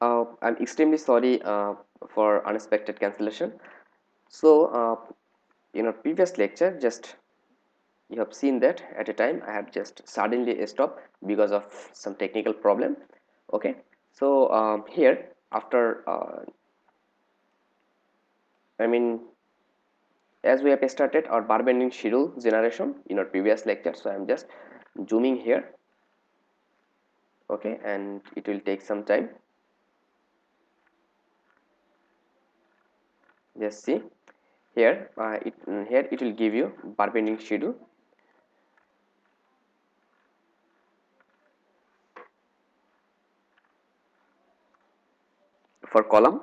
I'm extremely sorry for unexpected cancellation. So, in our previous lecture, just you have seen that at a time I have just suddenly stopped because of some technical problem. Okay, so here after I mean, as we have started our bar bending schedule generation in our previous lecture, so I'm just zooming here. Okay, and it will take some time. Just see here, here it will give you bar bending schedule for column.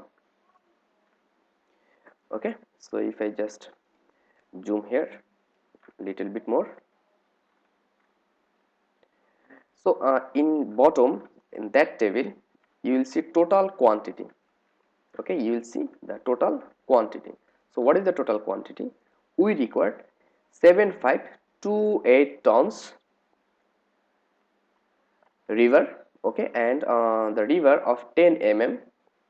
Okay, so if I just zoom here little bit more, so in bottom in that table you will see total quantity. Okay, you will see the total quantity. So what is the total quantity? We required 7528 tons river. Okay, and the river of 10 mm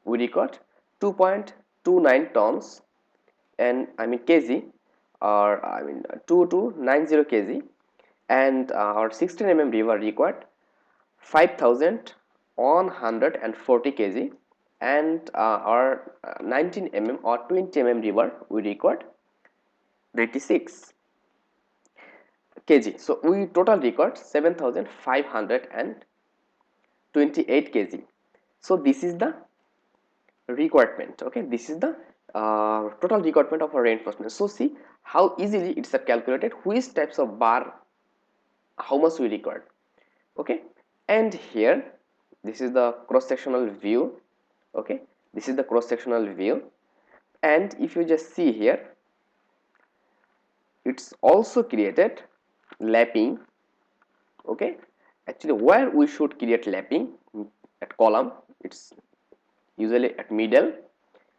we record 2.29 tons, and I mean kg, or I mean 2290 kg, and our 16 mm river required 5140 kg, and our 19 mm or 20 mm river we required 96 kg. So we total record 7528 kg. So this is the requirement. Okay, this is the total requirement of a reinforcement. So see how easily it's calculated which types of bar how much we require. Okay, and here this is the cross sectional view. Okay, this is the cross sectional view, and if you just see here, it's also created lapping. Okay, actually where we should create lapping at column, it's usually at middle.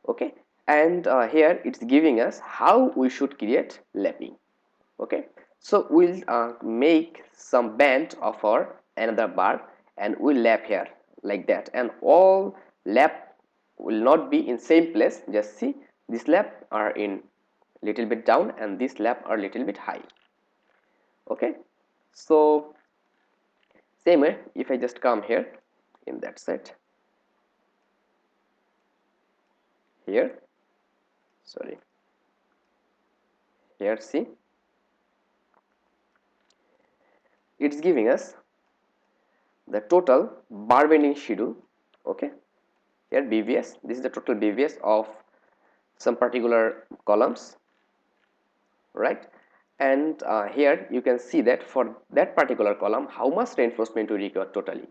Okay, and here it's giving us how we should create lapping. Okay, so we'll make some band of our another bar and we'll lap here like that, and all lap will not be in same place. Just see, this lap are in little bit down and this lap are little bit high. Okay, so same way if I just come here in that set here, sorry, here see, it's giving us the total bar bending schedule. Okay, here BBS, this is the total BBS of some particular columns, right? And here you can see that for that particular column how much reinforcement we record totally.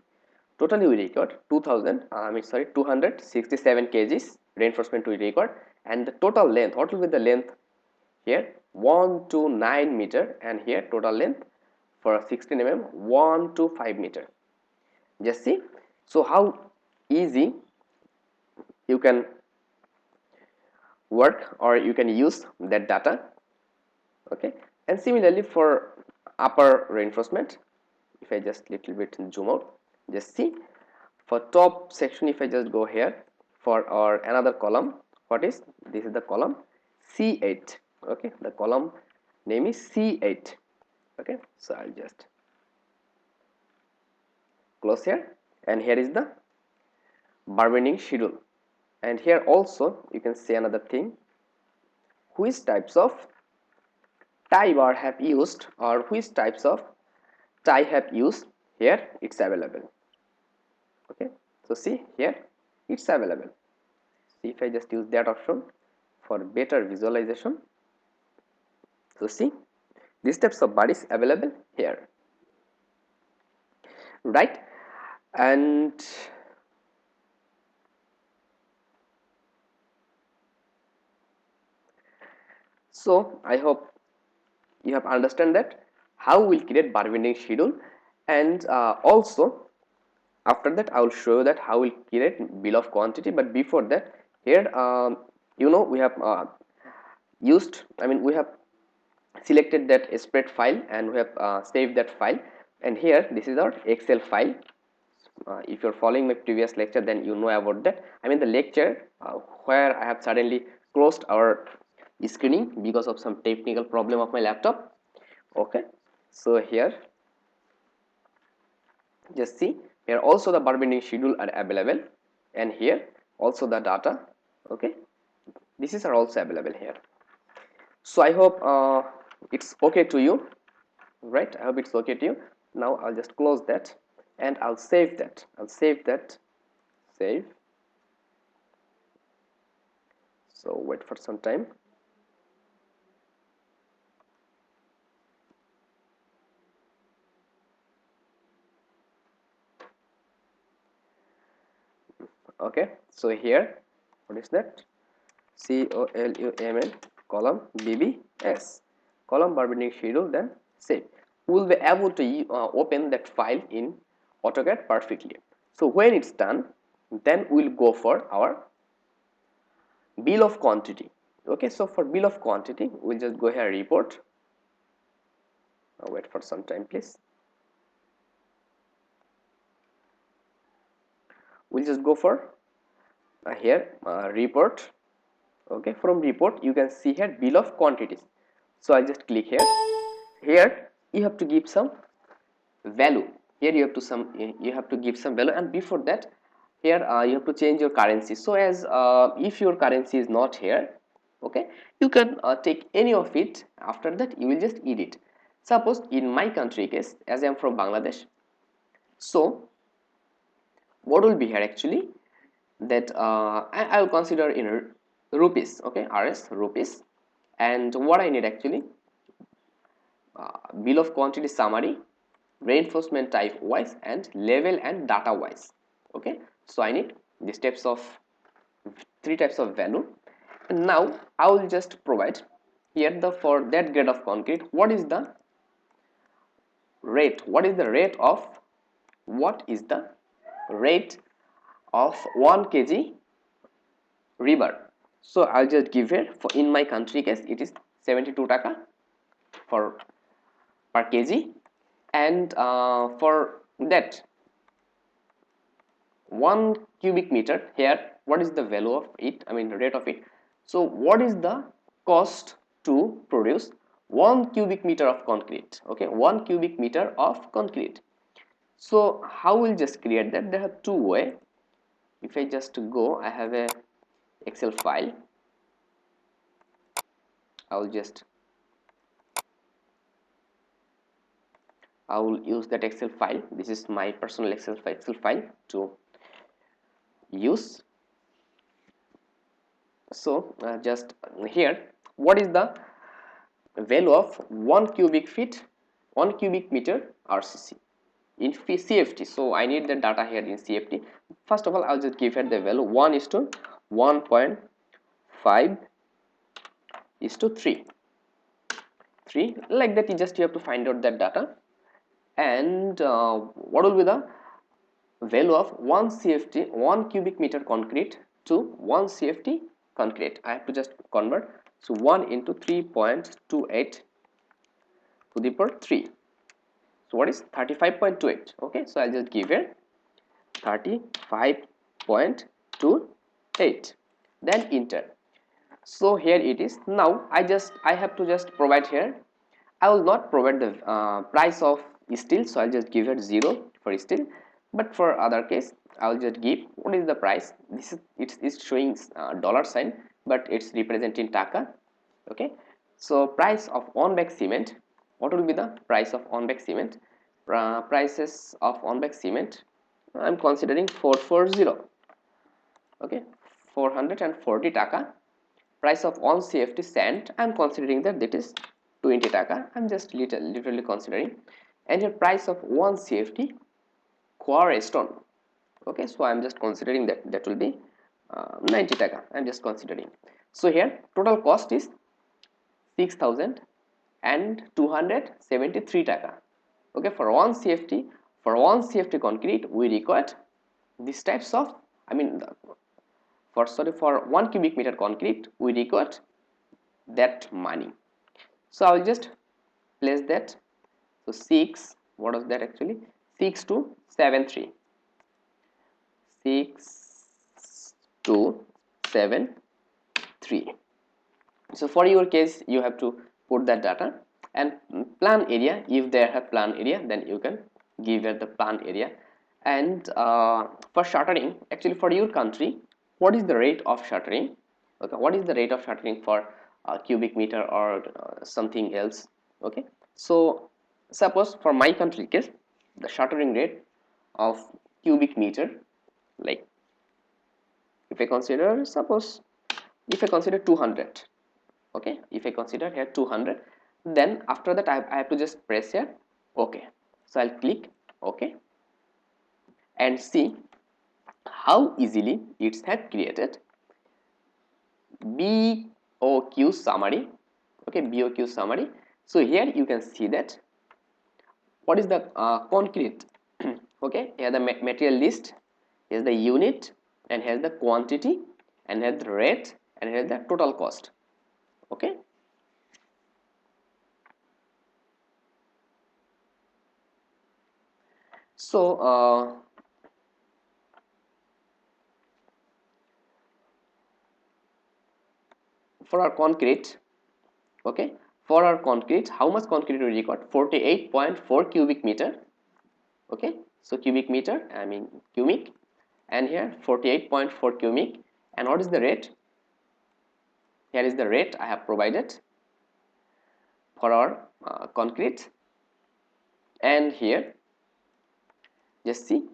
Totally we record 267 kgs reinforcement we record, and the total length, what will be the length here? 129 meter, and here total length for 16 mm 125 meter. Just see, so how easy you can work or you can use that data. Okay, and similarly for upper reinforcement, if I just little bit zoom out, just see for top section, if I just go here for our another column, what is this? Is the column C8. Okay, the column name is C8. Okay, so I'll just close here, and here is the bar bending schedule, and here also you can see another thing, which types of tie bar have used or which types of tie have used. Here it's available. Okay, so see here it's available. See if I just use that option for better visualization. So see, these types of bar is available here, right? And so I hope you have understand that how we'll create bar bending schedule, and also after that I will show you that how we'll create bill of quantity. But before that, here you know, we have used, I mean we have selected that spread file and we have saved that file, and here this is our Excel file. If you're following my previous lecture, then you know about that. I mean the lecture where I have suddenly closed our screening because of some technical problem of my laptop. Okay, so here just see, here also the barber schedule are available, and here also the data. Okay, this is are also available here. So I hope it's okay to you, right? I hope it's okay to you. Now I'll just close that and I'll save that. Save. So wait for some time. Okay, so here what is that? COLUMN column BBS column barber schedule, then save. We will be able to open that file in AutoCAD perfectly. So when it's done, then we'll go for our bill of quantity. Okay, so for bill of quantity, we'll just go here report. Wait for some time, please. We'll just go for here report. Okay, from report you can see here bill of quantities. So I just click here. Here you have to give some value. Here you have to give some value, and before that here you have to change your currency. So as if your currency is not here, okay, you can take any of it. After that you will just edit. Suppose in my country case, as I am from Bangladesh, so what will be here actually, that I will consider in rupees. Okay, RS rupees, and what I need actually, bill of quantity summary, reinforcement type wise, and level and data wise. Okay, so I need these types of 3 types of value, and now I will just provide here the for that grade of concrete, what is the rate, what is the rate of 1 kg rebar. So I'll just give it for, in my country case it is 72 taka for per kg, and for that 1 cubic meter, here what is the value of it, I mean the rate of it. So what is the cost to produce 1 cubic meter of concrete? Okay, 1 cubic meter of concrete. So how we'll just create that? There are 2 ways. If I just go, I have a Excel file. I will use that Excel file. This is my personal Excel file to use. So just here, what is the value of 1 cubic meter RCC in CFT? So I need the data here in CFT. First of all, I'll just give here the value 1:1.5:3, like that. You have to find out that data, and what will be the value of 1 CFT, 1 cubic meter concrete to 1 CFT concrete. I have to just convert. So 1 into 3.28 to the power 3. So what is 35.28? Okay, so I'll just give it 35.28, then enter. So here it is. Now I have to just provide here. I will not provide the price of steel, so I'll just give it 0 for steel. But for other case, I will just give what is the price. This is it's showing dollar sign, but it's representing taka. Okay, so price of on bag cement. What will be the price of on bag cement? Prices of on bag cement, I'm considering 440. Okay, 440 taka. Price of on CFT sand, I'm considering that is 20 taka. I'm just literally considering. And your price of 1 CFT quarry stone. Okay, so I'm just considering that will be 90 taka. I'm just considering. So here total cost is 6,273 taka. Okay, for 1 CFT, concrete we required these types of, I mean for 1 cubic meter concrete we required that money. So I will just place that. So 6, what was that actually, 6273. 6273. So for your case you have to put that data, and plan area, if they have plan area then you can give here the plan area. And for shuttering, actually for your country, what is the rate of shuttering? Okay, what is the rate of shuttering for cubic meter or something else? Okay, so suppose for my country case, the shuttering rate of cubic meter, like if I consider, suppose if I consider 200, okay, if I consider here 200, then after that I have to just press here okay. So I'll click okay and see how easily it's have created BOQ summary. Okay, BOQ summary. So here you can see that what is the concrete. Okay, here the material list, here's the unit, and here's the quantity, and here's the rate, and here's the total cost. Okay, so for our concrete, okay, for our concrete, how much concrete we record? 48.4 cubic meter. Okay, so cubic meter, I mean cubic, and here 48.4 cubic. And what is the rate? Here is the rate I have provided for our concrete, and here just see,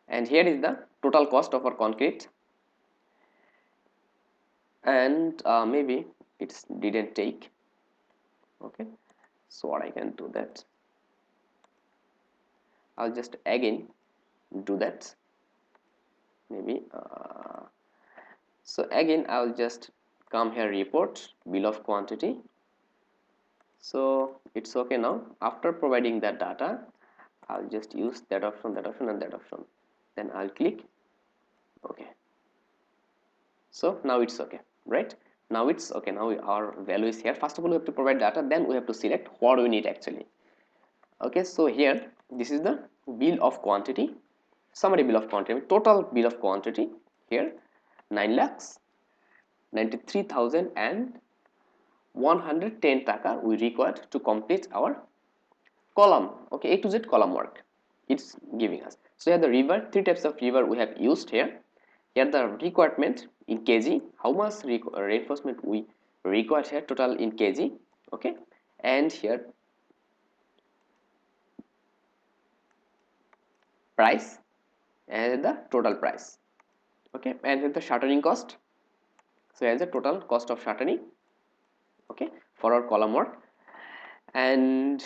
and here is the total cost of our concrete. And maybe it didn't take. Okay, so what I can do that, I'll just again do that, maybe so again I'll just come here, report bill of quantity. So it's okay now. After providing that data, I'll just use that option, that option, and that option, then I'll click okay. So now it's okay, right? Now it's okay. Now our value is here. First of all we have to provide data, then we have to select what we need actually. Okay, so here this is the bill of quantity, summary bill of quantity, total bill of quantity. Here 9,93,110 taka we required to complete our column. Okay, A to Z column work it's giving us. So here the river, three types of river we have used here. Here the requirement in kg, how much reinforcement we required here, total in kg. Okay, and here price and the total price. Okay, and here the shuttering cost. So here's the total cost of shuttering, okay, for our column work. And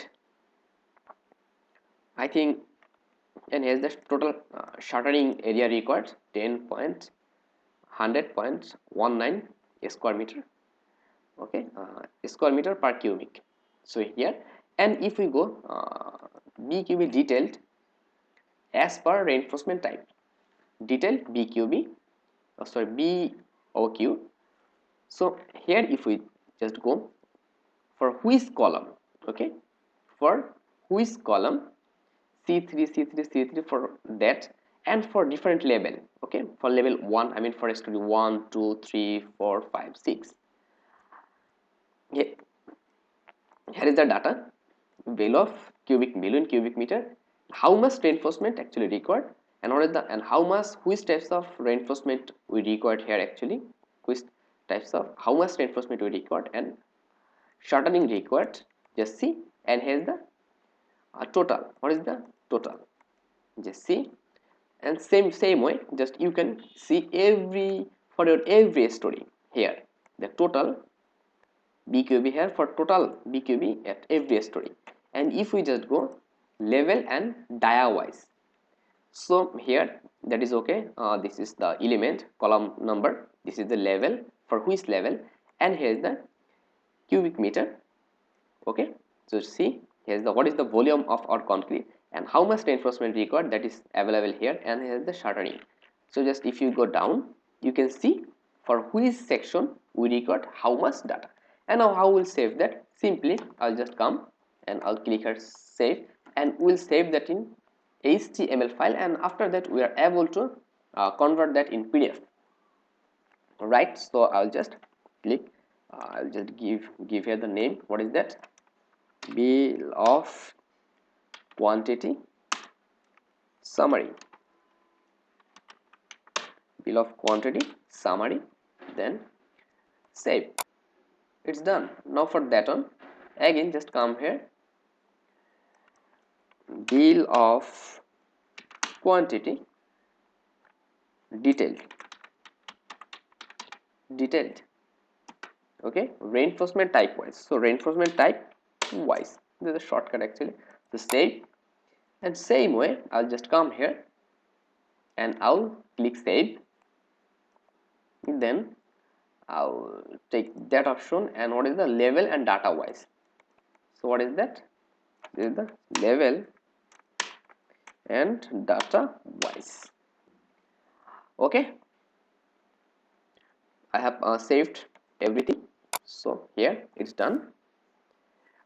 I think, and here's the total shuttering area required, 10.100.19 square meter. Okay, square meter per cubic. So here, and if we go BQB detailed as per reinforcement type, detailed BQB, sorry, BOQ. So here if we just go for which column, okay, for which column, C3, C3, C3 for that, and for different level. Okay, for level 1, I mean for study 1, 2, 3, 4, 5, 6. Here is the data, value of cubic million cubic meter, how much reinforcement actually required, and what is the, and how much, which types of reinforcement we required here actually, which types of, how much reinforcement we required, and shortening required, just see. And here is the total, what is the total, just see. And same way, just you can see every, for your every story here the total BQB here, for total BQB at every story. And if we just go level and dia wise, so here that is okay, this is the element column number, this is the level, for which level, and here is the cubic meter. Okay, so see, here is the, what is the volume of our concrete and how much reinforcement required, that is available here, and here is the shuttering. So just if you go down, you can see for which section we record how much data. And now how we'll save that? Simply I'll just come and I'll click here save, and we'll save that in HTML file, and after that we are able to convert that in PDF. Right, so I'll just click, I'll just give here the name. What is that? Bill of quantity summary. Bill of quantity summary, then save. It's done. Now for that one, again just come here, bill of quantity detailed. Okay, reinforcement type wise. So reinforcement type wise, there's a shortcut actually. So save, and same way I'll just come here and I'll click save. Then I'll take that option, and what is the level and data wise? So what is that? This is the level and data wise. Okay, I have saved everything, so here it's done.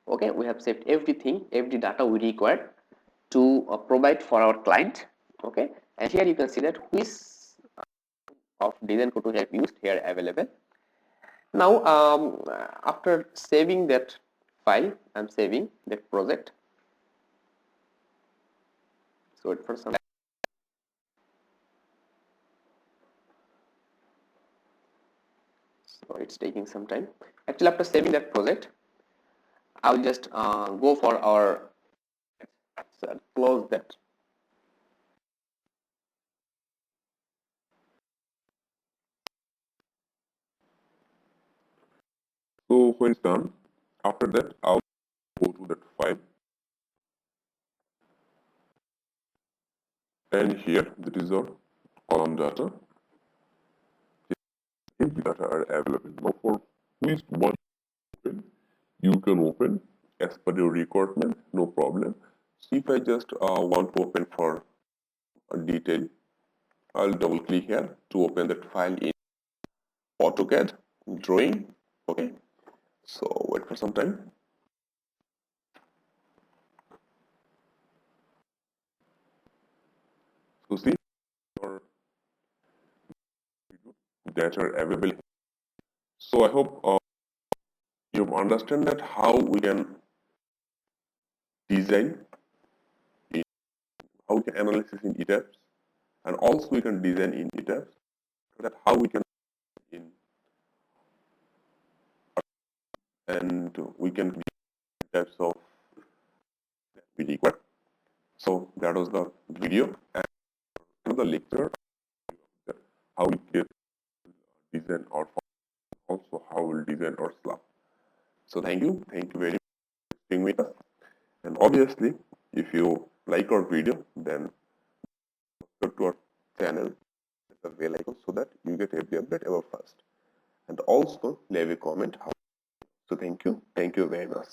Okay, we have saved everything, every data we required to provide for our client. Okay, and here you can see that which of design code we have used here available. Now after saving that file, I'm saving that project. So wait for some. So it's taking some time. Actually, after saving that project, I'll just go for our, so I'll close that. So when it's done, after that I'll go to that file, and here that is our column data. Empty data are available. Now for which one you can open as per your requirement, no problem. So if I just want to open for a detail, I'll double click here to open that file in AutoCAD drawing. Okay, so wait for some time. So see your data are available. So I hope you understand that how we can design, how we can analyze in Etabs, and also we can design in Etabs. That how we can in, and we can types of that we require. So that was the video and the lecture how we get design our also how we'll design our slab. So thank you very much for being with us. And obviously, if you like our video, then subscribe to our channel, the bell icon, so that you get every update ever first. And also leave a comment. So thank you very much.